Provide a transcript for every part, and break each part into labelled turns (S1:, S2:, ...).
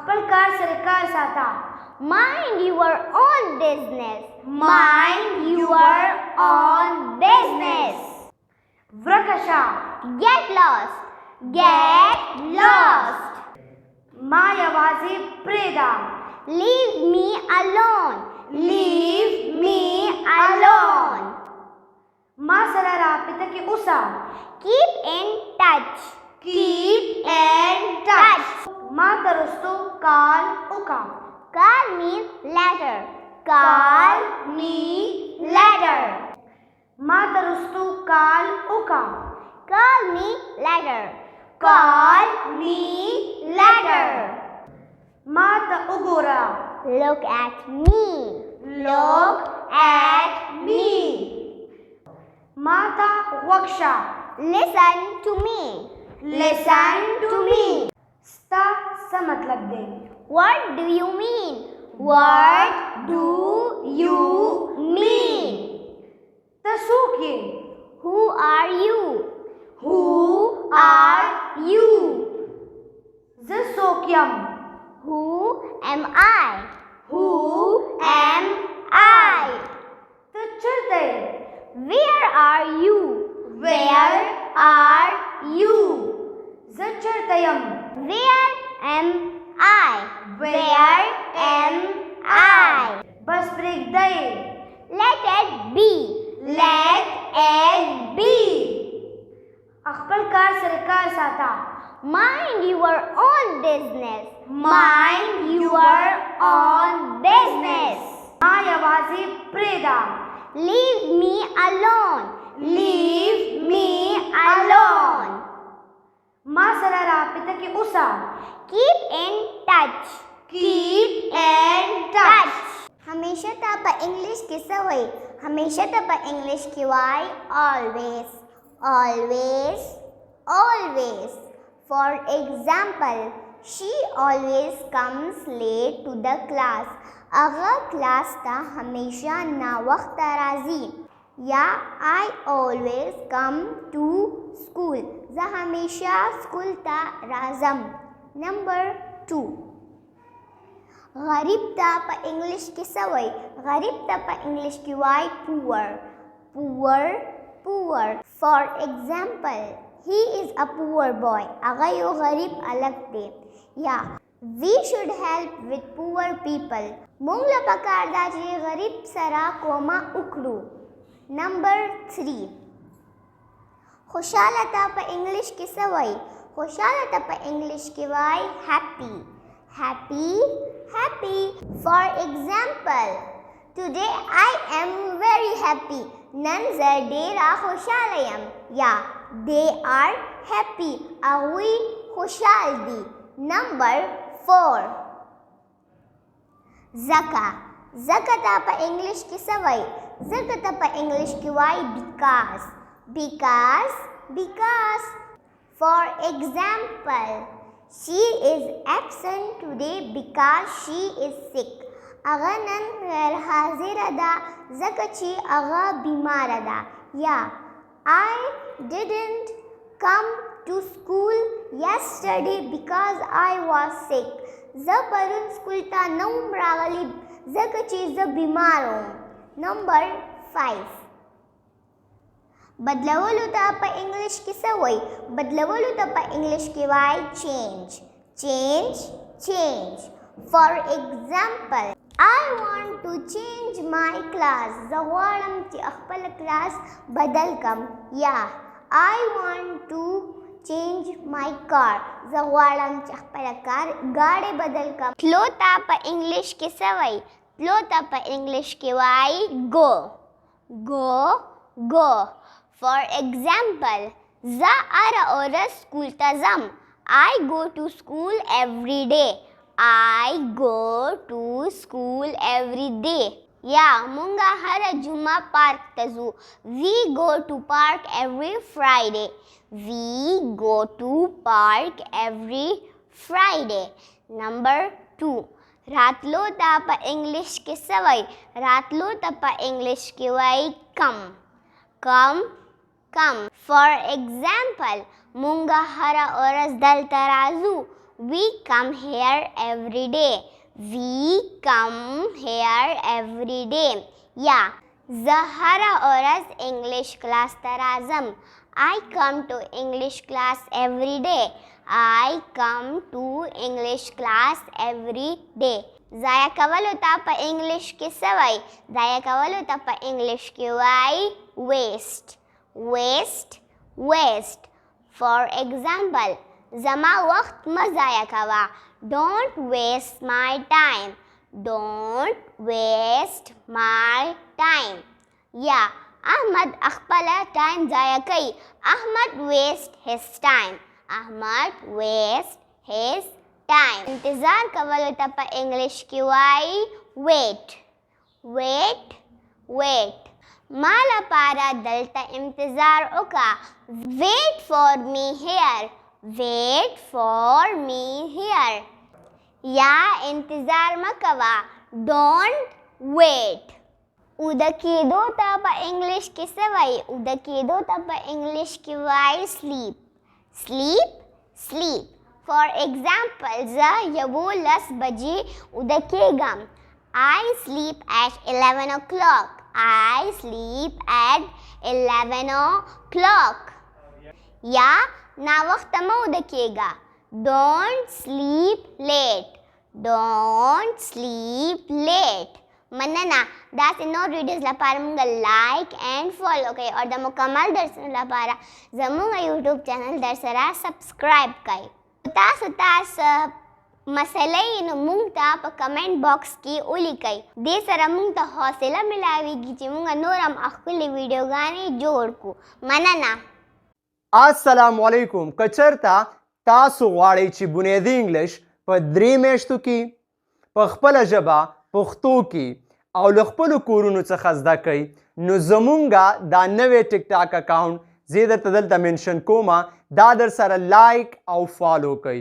S1: خپل کار سره کار ساته.
S2: Mind your own business.
S1: Mind your own business. ورکه شه.
S2: Get lost. Get lost.
S1: ما یوازې پرېږده.
S2: Leave me alone.
S1: Leave me alone. ما سره رابطه کې اوسه.
S2: Keep in touch.
S1: Keep in touch. ما ته رستو کال وکړه.
S2: Call me later.
S1: Call me later. ما ته رستو کال وکړه.
S2: Call me later.
S1: Call me later. ما ته وګوره.
S2: Look at me.
S1: Look at me. ما ته غوږ شه.
S2: Listen to me.
S1: Listen to me. ستا څه مطلب دی؟
S2: What do you mean?
S1: What do you mean? ته څوک یې؟
S2: Who are you?
S1: Who are you? زه څوک یم؟
S2: Who am I?
S1: Who am I? ته چېرته یې؟
S2: Where are you?
S1: Where are you? زه چېرته یم؟
S2: Where am I?
S1: Where am I? بس پرېږده یې.
S2: Let it be.
S1: Let it be. خپل کار سره کار ساته.
S2: Mind your own business.
S1: Mind your own business. ما یوازې پرېږده.
S2: Leave me alone.
S1: Leave me alone. ما سره رابطه کې اوسه.
S2: Keep in touch.
S1: Keep in touch.
S2: हमेशा ता په English کې څه وایي؟ हमेशा ता په English کې وایي always. Always. Always. For example, she always comes late to the class. هغه کلاس ته همیشه ناوخته راځي. یا I always come to school. زه همیشه سکول ته راځم. Number 2. غریب ته په انګلیش کې څه وایي؟ غریب ته په انګلیش کې وایي poor. Poor. Poor. For example, he is a poor boy. هغه یو غریب هلک دی. یا we should help with poor people. مونږ له پکار ده چې غریب سره کومه وکړو. Number 3. خوشحاله ته په انګلیش کې څه وایي؟ خوشحاله ته په انګلیش کې وایي happy. Happy. Happy. For example, today I am very happy. نن زه ډېره خوشحاله یم. یا they are happy. هغوی خوشحال دي. Number 4. زکه. زکه ته په انګلیش کې څه وایي؟ زکه ته په انګلیش کې وایي because. Because. Because. For example, she is absent today because she is sick. هغه نن غیر حاضره ده ځکه چې هغه بیماره ده. یا I didn't come to school yesterday because I was sick. زه پرون سکول ته نه وم راغلی ځکه چې زه بیمار وم. Number 5. بدلولو ته په انګلیش کې څه وایي؟ بدلولو ته په انګلیش کې وایي change. Change. Change. For example, I want to change my class. زه غواړم چې خپل کلاس بدل کم. یا I want to change my car. زه غواړم چې خپل ګاډی بدل کم. تلو ته په انګلیش کې څه وایي؟ تلو ته په انګلیش کې وایي go. Go. Go. For example, زه هره ورځ سکول ته ځم. I go to school every day. I go to school every day. یا مونږه هره جمعه پارک ته ځو. We go to park every Friday. We go to park every Friday. Number 2. راتلو ته په انګلیش کې څه وایي؟ راتلو ته په انګلیش کې وایي come. Come. Come. For example, مونږه هره ورځ دلته راځو. We come here every day. We come here every day. Yeah. زه هره ورځ انګلیش کلاس ته راځم. I come to English class every day. I come to English class every day. ضایع کولو ته په انګلیش کې څه وایي؟ ضایع کولو ته په انګلیش کې وایي waste. waste waste. For example, زما وخت مه ضایع کوه. Don't waste my time. Don't waste my time. یا احمد خپله ټایم ضایع کوي. احمد waste his time. احمد waste his time. انتظار کولو ته په انګلیش کې وایي wait. wait wait. ما لپاره دلته انتظار وکړه. wait for me here. wait for me here. یا انتظار مه کوه. don't wait. اوده کېدو ته په انګلیش کې څه وایي؟ اوده کېدو ته په انګلیش کې وایي sleep. sleep sleep. For example, زه 11 بجې اوده کېږم. I sleep at 11 o'clock. I sleep at 11 o'clock. یا ناوخته مه اوده کېږه. Don't sleep late. Don't sleep late. مننه. داسې نور ویډیوز لپاره مونږ لایک اینڈ فالو کوئ او د مکمل درسونو لپاره زمونږ یوټیوب چینل در سره سبسکرایب کوئ. تاسو مسئله یې نو مونږ ته په کمنټ باکس کې ولیکئ. دې سره مونږ ته حوصله ملاویږي چې مونږ نور هم ښکلې ویډیوګانې جوړ کړو. مننه.
S3: السلام علیکم. که چیرته تاسو غواړئ چې بنیادي انګلش په 3 میاشتو کې په خپله ژبه پښتو کې او له خپلو کورونو څخه زده کوئ نو زمونږ دا نوی ټیک ټاک اکاونټ زه درته دلته منشن کومه دا در سره لایک او فالو کوئ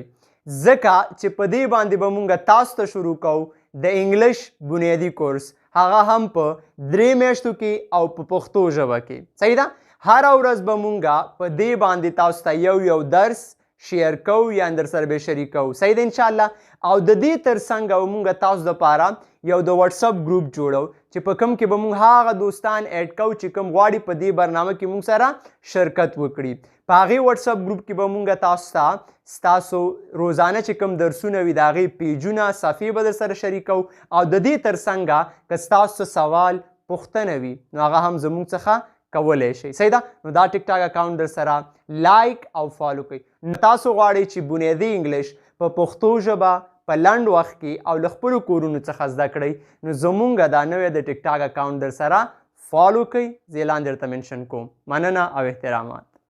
S3: ځکه چې په دې باندې به مونږ تاسو ته شروع کوو د انګلش بنیادي کورس هغه هم په 3 میاشتو کې او په پښتو ژبه کې. صحیح ده؟ هره ورځ به مونږ په دې باندې تاسو ته یو درس شیر کوو یا در سره به شریکو. صحیح ده انشاءالله. او د دې ترڅنګ مونږ تاسو دپاره یو د واتساپ ګروپ جوړو چې په کوم کې به مونږ هغه دوستان ایډ کوو چې کوم غواړي په دې برنامه کې مونږ سره شرکت وکړي. په هغې واتساپ ګروپ کې به مونږ تاسو ته ستاسو روزانه چې کوم درسونه وي د هغې پیجونه صفحې به در سره شریکو او د دې ترڅنګ که ستاسو سوال پوښتنه وي نو هغه هم زموږ څخه کولی شئ. صحیح ده؟ نو دا ټیک ټاک اکاونټ در سره لایک او فالو کوئ. نو تاسو غواړئ چې بنیادي انګلش په پښتو ژبه په لنډ وخت کې او له خپلو کورونو څخه زده کړئ نو زمونږ دا نوی د ټیک ټاک اکاونټ در سره فالو کوئ. زه یې لاندې درته منشن کوم. مننه او احترامات.